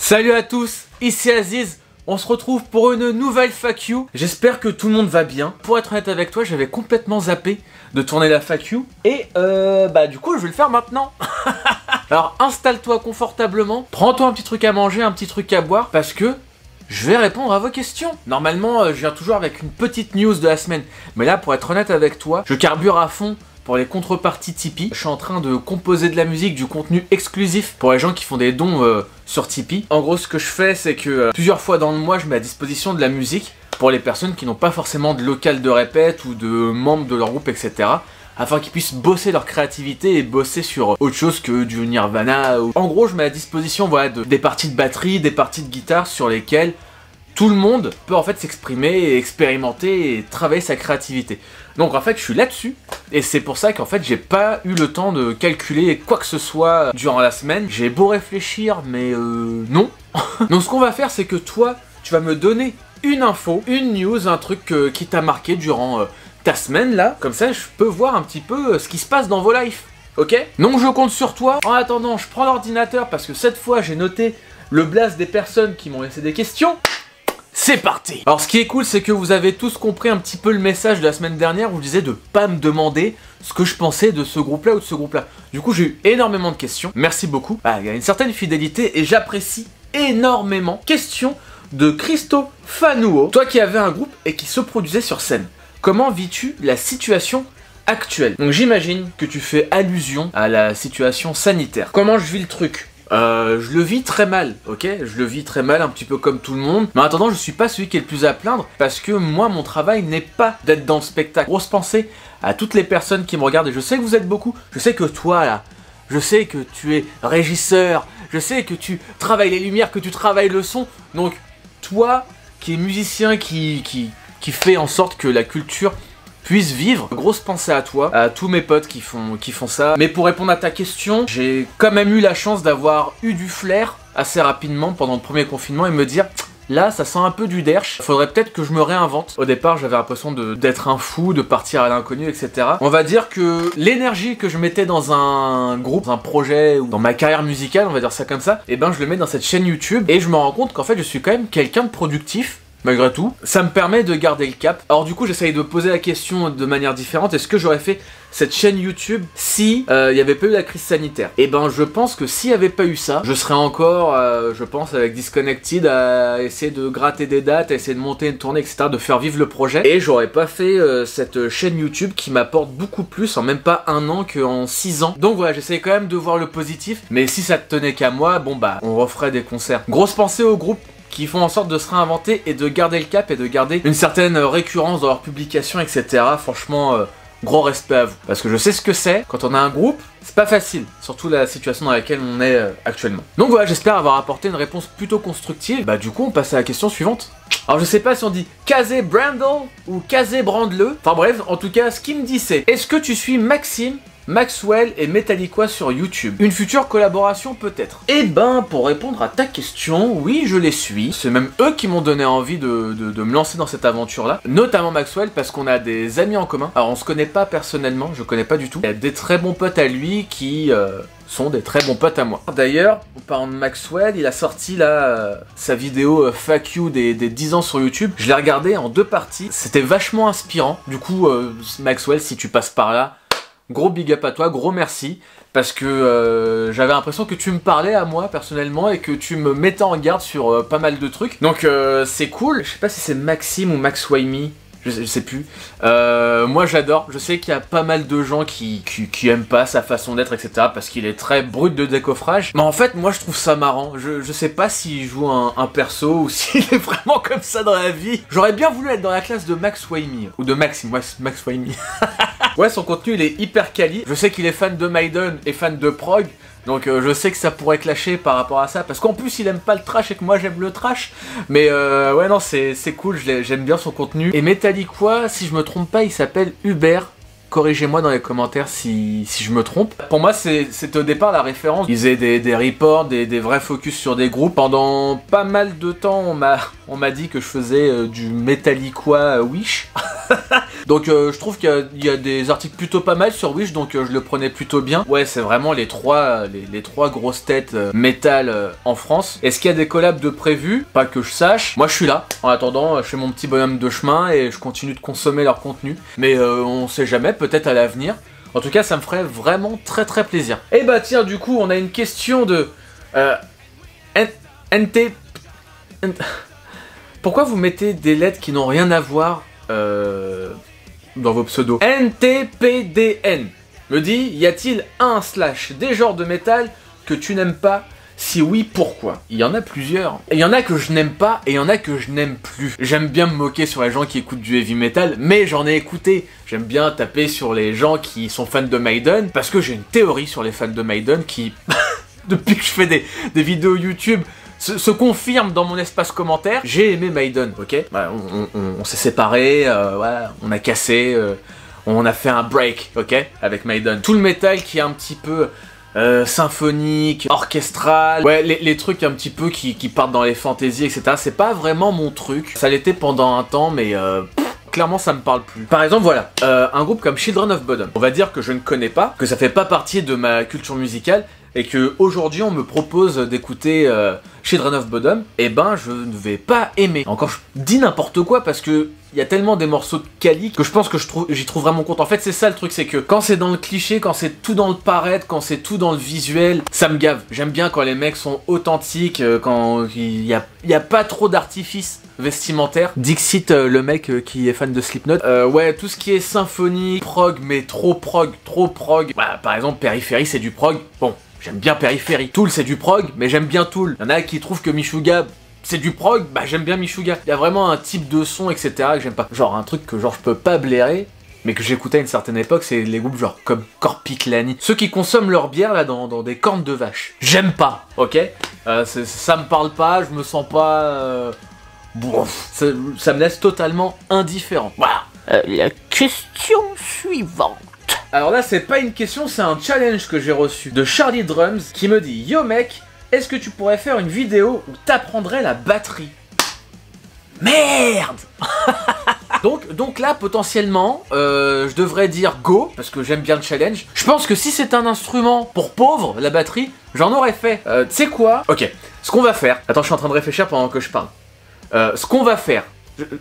Salut à tous, ici Aziz, on se retrouve pour une nouvelle FAQ. J'espère que tout le monde va bien. Pour être honnête avec toi, j'avais complètement zappé de tourner la FAQ. Et du coup je vais le faire maintenant. Alors installe-toi confortablement, prends-toi un petit truc à manger, un petit truc à boire, parce que je vais répondre à vos questions. Normalement, je viens toujours avec une petite news de la semaine. Mais là, pour être honnête avec toi, je carbure à fond pour les contreparties Tipeee. Je suis en train de composer de la musique, du contenu exclusif pour les gens qui font des dons sur Tipeee. En gros, ce que je fais, c'est que plusieurs fois dans le mois, je mets à disposition de la musique pour les personnes qui n'ont pas forcément de local de répète ou de membres de leur groupe, etc. afin qu'ils puissent bosser leur créativité et bosser sur autre chose que du Nirvana. En gros, je mets à disposition des parties de batterie, des parties de guitare sur lesquelles tout le monde peut en fait s'exprimer, expérimenter et travailler sa créativité. Donc en fait je suis là-dessus et c'est pour ça qu'en fait j'ai pas eu le temps de calculer quoi que ce soit durant la semaine. J'ai beau réfléchir mais non. Donc ce qu'on va faire c'est que toi tu vas me donner une info, une news, un truc qui t'a marqué durant ta semaine là. Comme ça je peux voir un petit peu ce qui se passe dans vos lives. Ok? Donc je compte sur toi. En attendant je prends l'ordinateur parce que cette fois j'ai noté le blast des personnes qui m'ont laissé des questions. C'est parti! Alors ce qui est cool c'est que vous avez tous compris un petit peu le message de la semaine dernière où je disais de pas me demander ce que je pensais de ce groupe là ou de ce groupe là. Du coup j'ai eu énormément de questions, merci beaucoup. Il y a une certaine fidélité et j'apprécie énormément. Question de Christo Fanuo. Toi qui avais un groupe et qui se produisait sur scène, comment vis-tu la situation actuelle? Donc j'imagine que tu fais allusion à la situation sanitaire. Comment je vis le truc? Je le vis très mal, ok? Je le vis très mal, un petit peu comme tout le monde. Mais en attendant, je suis pas celui qui est le plus à plaindre parce que moi, mon travail n'est pas d'être dans le spectacle. Grosse pensée à toutes les personnes qui me regardent et je sais que vous êtes beaucoup. Je sais que toi, là, je sais que tu es régisseur. Je sais que tu travailles les lumières, que tu travailles le son. Donc, toi, qui es musicien, qui fait en sorte que la culture puisse vivre. Grosse pensée à toi, à tous mes potes qui font ça. Mais pour répondre à ta question, j'ai quand même eu la chance d'avoir eu du flair assez rapidement pendant le premier confinement et me dire là ça sent un peu du derche, faudrait peut-être que je me réinvente. Au départ j'avais l'impression d'être un fou, de partir à l'inconnu, etc. On va dire que l'énergie que je mettais dans un groupe, dans un projet ou dans ma carrière musicale, on va dire ça comme ça, et ben je le mets dans cette chaîne YouTube et je me rends compte qu'en fait je suis quand même quelqu'un de productif. Malgré tout, ça me permet de garder le cap. Alors du coup, j'essaye de poser la question de manière différente. Est-ce que j'aurais fait cette chaîne YouTube si il n'y avait pas eu la crise sanitaire? Et ben, je pense que s'il n'y avait pas eu ça, je serais encore, je pense, avec Disconnected à essayer de gratter des dates, à essayer de monter une tournée, etc., de faire vivre le projet. Et j'aurais pas fait cette chaîne YouTube qui m'apporte beaucoup plus en même pas un an qu'en 6 ans. Donc voilà, j'essaye quand même de voir le positif. Mais si ça te tenait qu'à moi, bon bah, on referait des concerts. Grosse pensée au groupe qui font en sorte de se réinventer et de garder le cap et de garder une certaine récurrence dans leurs publications, etc. Franchement, gros respect à vous. Parce que je sais ce que c'est, quand on a un groupe, c'est pas facile, surtout la situation dans laquelle on est actuellement. Donc voilà, j'espère avoir apporté une réponse plutôt constructive. Bah du coup, on passe à la question suivante. Alors je sais pas si on dit Kazé Brandle ou Kazé Brandle. Enfin bref, en tout cas, ce qu'il me dit c'est: est-ce que tu suis Maxime, Maxwell et Metallica sur YouTube? Une future collaboration peut-être? Eh ben, pour répondre à ta question, oui, je les suis. C'est même eux qui m'ont donné envie de me lancer dans cette aventure-là. Notamment Maxwell, parce qu'on a des amis en commun. Alors, on se connaît pas personnellement, je connais pas du tout. Il y a des très bons potes à lui qui sont des très bons potes à moi. D'ailleurs, en parlant de Maxwell, il a sorti là sa vidéo FAQ des 10 ans sur YouTube. Je l'ai regardé en 2 parties. C'était vachement inspirant. Du coup, Maxwell, si tu passes par là, gros big up à toi, gros merci, parce que j'avais l'impression que tu me parlais à moi personnellement et que tu me mettais en garde sur pas mal de trucs. Donc c'est cool, je sais pas si c'est Maxime ou Max Waimi, je sais plus. Moi j'adore, je sais qu'il y a pas mal de gens qui aiment pas sa façon d'être, etc. parce qu'il est très brut de décoffrage. Mais en fait moi je trouve ça marrant, je sais pas s'il joue un perso ou s'il est vraiment comme ça dans la vie. J'aurais bien voulu être dans la classe de Max Waimi, ou de Maxime, ouais, Max Waimi. Ouais, son contenu il est hyper quali. Je sais qu'il est fan de Maiden et fan de prog. Donc je sais que ça pourrait clasher par rapport à ça. Parce qu'en plus il aime pas le trash et que moi j'aime le trash. Mais ouais non c'est cool, j'aime bien son contenu. Et Metallica, si je me trompe pas, il s'appelle Hubert. Corrigez-moi dans les commentaires si je me trompe. Pour moi c'est au départ la référence. Ils faisaient des reports, des vrais focus sur des groupes. Pendant pas mal de temps on m'a dit que je faisais du Metallica Wish. Donc je trouve qu'il y a des articles plutôt pas mal sur Wish, donc je le prenais plutôt bien. Ouais, c'est vraiment les trois grosses têtes métal en France. Est-ce qu'il y a des collabs de prévus? Pas que je sache. Moi je suis là. En attendant, je fais mon petit bonhomme de chemin et je continue de consommer leur contenu. Mais on sait jamais, peut-être à l'avenir. En tout cas, ça me ferait vraiment très très plaisir. Et bah tiens, du coup, on a une question de... NT... Pourquoi vous mettez des lettres qui n'ont rien à voir dans vos pseudos? NTPDN me dit, y a-t-il des genres de métal que tu n'aimes pas? Si oui, pourquoi? Il y en a plusieurs. Il y en a que je n'aime pas et il y en a que je n'aime plus. J'aime bien me moquer sur les gens qui écoutent du heavy metal, mais j'en ai écouté. J'aime bien taper sur les gens qui sont fans de Maiden, parce que j'ai une théorie sur les fans de Maiden qui, depuis que je fais des vidéos YouTube, se confirme dans mon espace commentaire. J'ai aimé Maiden, ok? Bah, on s'est séparés, voilà, on a cassé, on a fait un break, ok? Avec Maiden. Tout le métal qui est un petit peu... symphonique, orchestral, ouais, les trucs un petit peu qui partent dans les fantaisies, etc. C'est pas vraiment mon truc. Ça l'était pendant un temps, mais clairement ça me parle plus. Par exemple, voilà, un groupe comme Children of Bodom. On va dire que je ne connais pas, que ça fait pas partie de ma culture musicale, et que aujourd'hui on me propose d'écouter Children of Bodom, et ben je ne vais pas aimer. Encore, je dis n'importe quoi parce que il y a tellement des morceaux de quali que je pense que j'y trouve vraiment compte. En fait, c'est ça le truc, c'est que quand c'est dans le cliché, quand c'est tout dans le paraître, quand c'est tout dans le visuel, ça me gave. J'aime bien quand les mecs sont authentiques, quand il y a pas trop d'artifice vestimentaire. Dixit, le mec qui est fan de Slipknot. Ouais, tout ce qui est symphonie, prog, mais trop prog. Bah, par exemple, Periphery, c'est du prog. Bon, j'aime bien Periphery. Tool, c'est du prog, mais j'aime bien Tool. Il y en a qui trouvent que Meshuggah, c'est du prog, bah j'aime bien Meshuggah. Il y a vraiment un type de son, etc. que j'aime pas. Genre un truc que genre je peux pas blairer, mais que j'écoutais à une certaine époque, c'est les groupes genre comme Korpiklani. Ceux qui consomment leur bière là dans des cornes de vache. J'aime pas, ok? Ça me parle pas, je me sens pas... Bon, ça me laisse totalement indifférent. Voilà. La question suivante. Alors là, c'est pas une question, c'est un challenge que j'ai reçu de Charlie Drums qui me dit: Yo mec, est-ce que tu pourrais faire une vidéo où t'apprendrais la batterie? Merde. donc là, potentiellement, je devrais dire go, parce que j'aime bien le challenge. Je pense que si c'est un instrument pour pauvres, la batterie, j'en aurais fait. Tu sais quoi? Ok, ce qu'on va faire... Attends, je suis en train de réfléchir pendant que je parle. Ce qu'on va faire...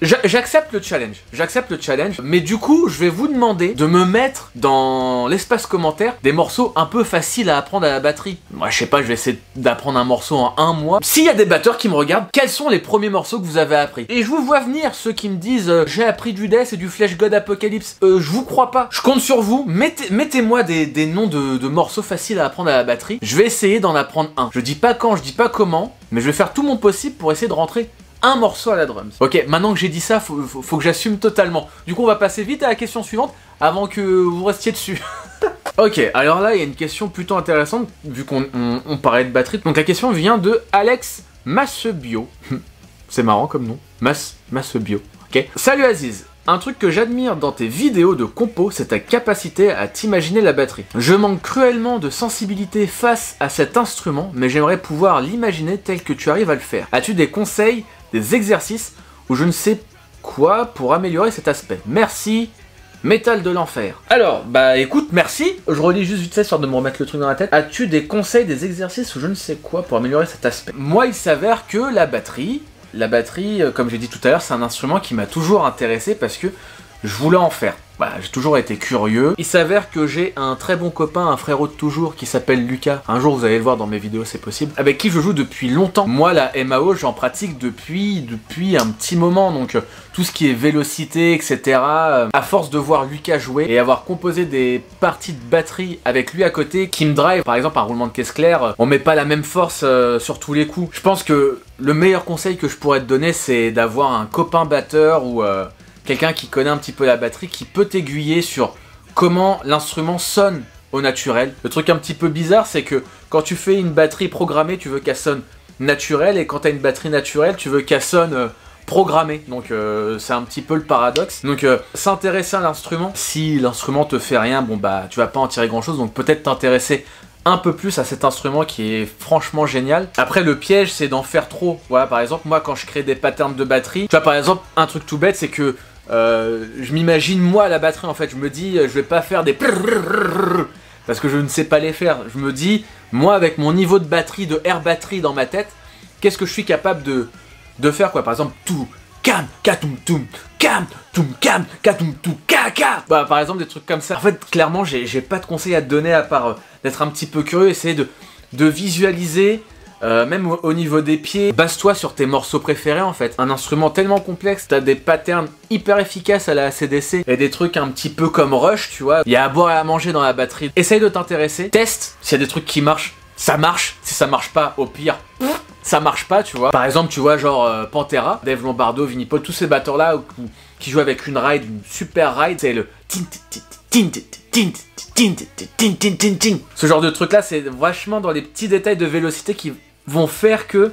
J'accepte le challenge, mais du coup, je vais vous demander de me mettre dans l'espace commentaire des morceaux un peu faciles à apprendre à la batterie. Moi, je sais pas, je vais essayer d'apprendre un morceau en 1 mois. S'il y a des batteurs qui me regardent, quels sont les premiers morceaux que vous avez appris? Et je vous vois venir, ceux qui me disent j'ai appris du Death et du Flesh God Apocalypse. Je vous crois pas. Je compte sur vous. Mettez-moi des noms de morceaux faciles à apprendre à la batterie. Je vais essayer d'en apprendre un. Je dis pas quand, je dis pas comment, mais je vais faire tout mon possible pour essayer de rentrer un morceau à la drums. Ok, maintenant que j'ai dit ça, faut que j'assume totalement. Du coup, on va passer vite à la question suivante avant que vous restiez dessus. Ok, alors là, il y a une question plutôt intéressante, vu qu'on parlait de batterie. Donc la question vient de Alex Massebio. C'est marrant comme nom. Massebio. Ok. Salut Aziz. Un truc que j'admire dans tes vidéos de compo, c'est ta capacité à t'imaginer la batterie. Je manque cruellement de sensibilité face à cet instrument, mais j'aimerais pouvoir l'imaginer tel que tu arrives à le faire. As-tu des conseils, des exercices ou je ne sais quoi pour améliorer cet aspect? Merci, Métal de l'enfer. Alors, bah écoute, merci. Je relis juste vite fait sur de me remettre le truc dans la tête. As-tu des conseils, des exercices ou je ne sais quoi pour améliorer cet aspect? Moi, il s'avère que la batterie, comme j'ai dit tout à l'heure, c'est un instrument qui m'a toujours intéressé parce que je voulais en faire. Bah, j'ai toujours été curieux. Il s'avère que j'ai un très bon copain, un frérot de toujours, qui s'appelle Lucas. Un jour, vous allez le voir dans mes vidéos, c'est possible. Avec qui je joue depuis longtemps. Moi, la MAO, j'en pratique depuis un petit moment. Donc, tout ce qui est vélocité, etc. À force de voir Lucas jouer et avoir composé des parties de batterie avec lui à côté, qui me drive, par exemple, un roulement de caisse claire, on met pas la même force sur tous les coups. Je pense que le meilleur conseil que je pourrais te donner, c'est d'avoir un copain batteur ou... quelqu'un qui connaît un petit peu la batterie, qui peut t'aiguiller sur comment l'instrument sonne au naturel. Le truc un petit peu bizarre, c'est que quand tu fais une batterie programmée, tu veux qu'elle sonne naturelle, et quand tu as une batterie naturelle, tu veux qu'elle sonne programmée. Donc c'est un petit peu le paradoxe. Donc s'intéresser à l'instrument, si l'instrument te fait rien, bon bah tu vas pas en tirer grand chose, donc peut-être t'intéresser un peu plus à cet instrument qui est franchement génial. Après, le piège, c'est d'en faire trop. Voilà, par exemple, moi, quand je crée des patterns de batterie, tu vois, par exemple, un truc tout bête, c'est que je m'imagine moi à la batterie en fait, je me dis je vais pas faire des parce que je ne sais pas les faire. Je me dis, moi avec mon niveau de batterie, de air batterie dans ma tête, qu'est-ce que je suis capable de faire quoi. Par exemple, tout cam, katum tum, cam, tum cam, katum tum, kaka. Bah par exemple des trucs comme ça. En fait clairement j'ai pas de conseils à te donner à part d'être un petit peu curieux, essayer de visualiser. Même au niveau des pieds, base-toi sur tes morceaux préférés en fait. Un instrument tellement complexe, t'as des patterns hyper efficaces à la AC/DC et des trucs un petit peu comme Rush, tu vois. Il y a à boire et à manger dans la batterie. Essaye de t'intéresser, teste s'il y a des trucs qui marchent, ça marche. Si ça marche pas, au pire, ça marche pas, tu vois. Par exemple, tu vois, genre Pantera, Dave Lombardo, Vinnie Paul, tous ces batteurs là qui jouent avec une ride, une super ride, c'est le ce genre de truc là, c'est vachement dans les petits détails de vélocité qui vont faire que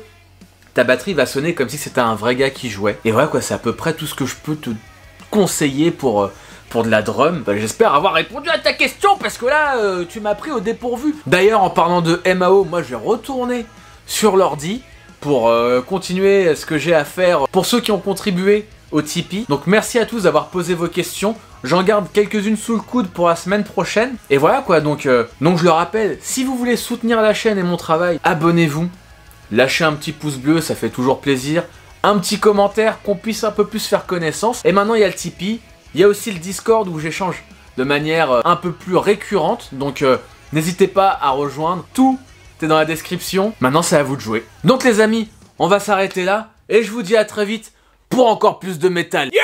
ta batterie va sonner comme si c'était un vrai gars qui jouait. Et voilà quoi, c'est à peu près tout ce que je peux te conseiller pour de la drum. Bah, j'espère avoir répondu à ta question parce que là, tu m'as pris au dépourvu. D'ailleurs, en parlant de MAO, moi je vais retourner sur l'ordi pour continuer ce que j'ai à faire pour ceux qui ont contribué au Tipeee. Donc merci à tous d'avoir posé vos questions. J'en garde quelques-unes sous le coude pour la semaine prochaine. Et voilà quoi, donc je le rappelle, si vous voulez soutenir la chaîne et mon travail, abonnez-vous. Lâchez un petit pouce bleu, ça fait toujours plaisir. Un petit commentaire, qu'on puisse un peu plus faire connaissance. Et maintenant il y a le Tipeee. Il y a aussi le Discord où j'échange de manière un peu plus récurrente. Donc n'hésitez pas à rejoindre. Tout est dans la description. Maintenant c'est à vous de jouer. Donc les amis, on va s'arrêter là. Et je vous dis à très vite pour encore plus de métal. Yeah!